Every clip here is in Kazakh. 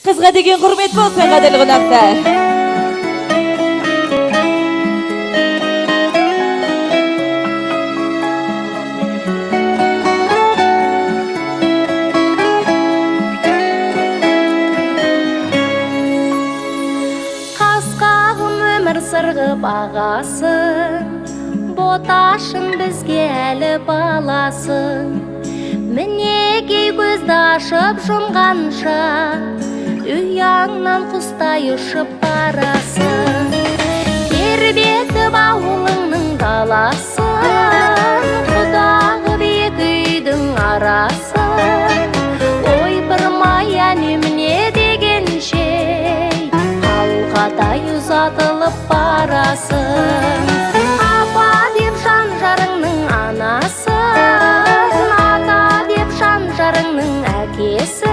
Kızga деген hürmet bolsun qadırlı qonaqlar. Қасқағым өмір сырғы бағасын, боташын бізге әлі баласын. Мінекей көзді ашып жұмғанша, ұяңнан құстай ұшып барасың. Тербетіп ауылыңның даласын, құдағы биік үйдің арасын. Ойпырмай әнеміне дегенше, қалқадай ұзатылып барасың. Апа деп жан жарыңның анасын, ата деп жан жарыңның әкесін.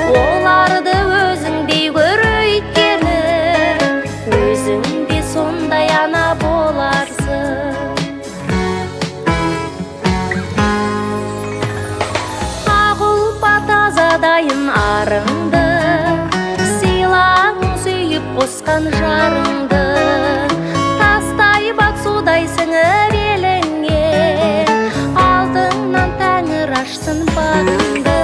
Оларды өзіңдей көр өйткені, өзіңде сондай ана боларсың. Ақ ұлпа тазадайын арыңды, сыйлағың сүйіп қосқан жарыңды. Тастай бақ судай сіңіп еліңе, алдыңнан тәңір ашсын бағыңды.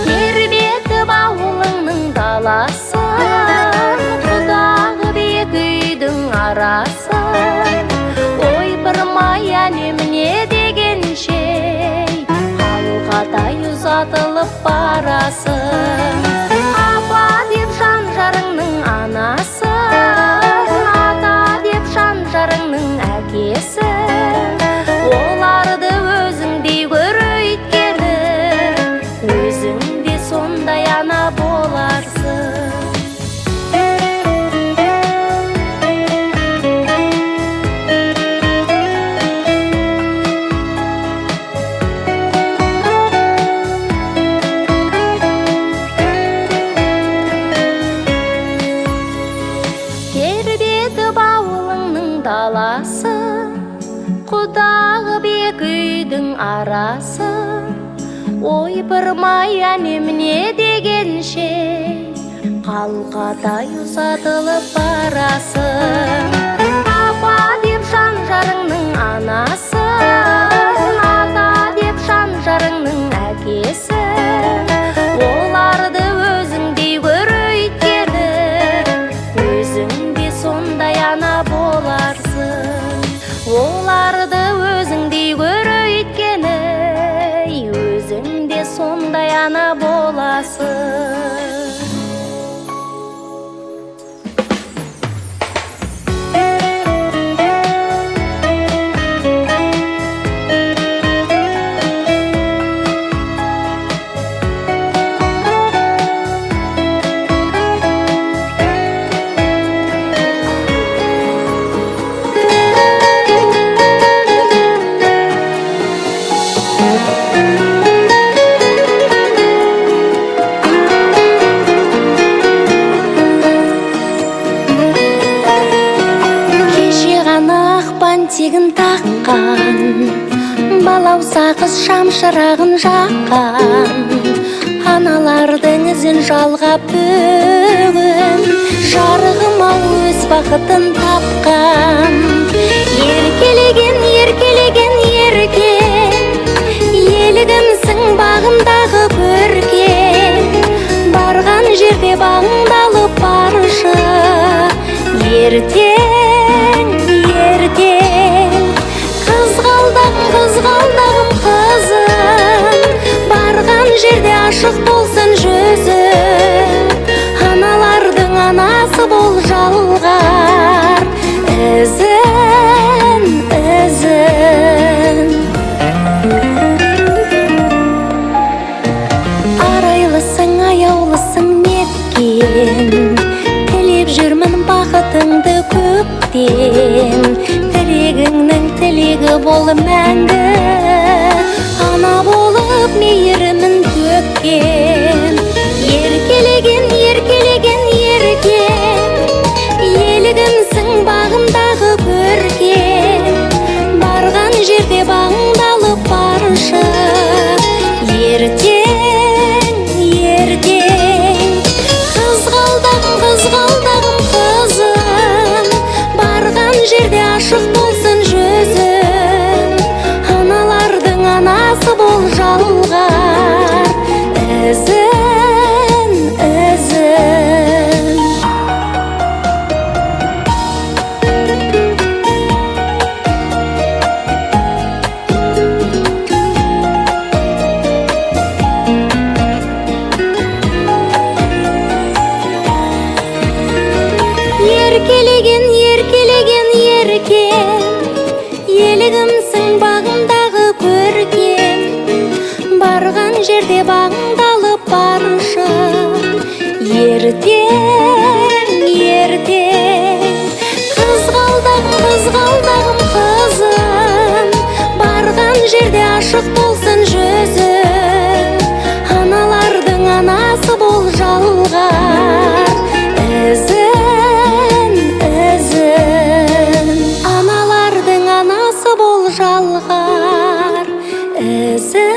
Тербетіп ауылыңның даласын, құдағы биік үйдің арасын. Ойпырмай әнеміне дегенше, қалқадай ұзатылып барасың. Апа деп жан жарыңның анасын, ата деп жан жарыңның әкесін. Оларды өзіңдей көр өйткені, өзіңде сондай ана боларсың. Тербетіп ауылыңның даласын, құдағы биік үйдің арасын. Ойпырмай әнеміне дегенше, қалқадай ұзатылып барасың. Апа деп жан жарыңның анасын, ата деп жан жарыңның әкесін. Оларды өзіңдей көр өйткені, өзіңде сондай ана боларсың. Оларды өзіңдей көр өйткені, өзіңде сондай ана боласың. Тегін таққан, балауса қыз шамшырағын жаққан. Аналардың ізін жалғап бүгін, жарығым-ау өз бақытын тапқан. Еркелеген, еркелеген, еркен, елігімсің бағындағы көркен. Барған жерде бағыңдалып баршы, ертең, ертең. Қызғалдағым қызым, барған жерде ашық болсын жүзің. Аналардың анасы бол жалғар, ізін, ізін. Арайлысың, аяулысың неткен, тілеп жүрмін бақытыңды көптен. Тілегіңнің тілегі бол мәңгі, ана болып мейірімін төккен. Еркелеген, еркелеген, еркен, елігімсің бағымдағы көркен. Барған жерде бағыңдалып баршы, ертең, ертең. ашық болсын жүзің, аналардың анасы бол жалғар. Ізін, аналардың анасы бол жалғар. Ізін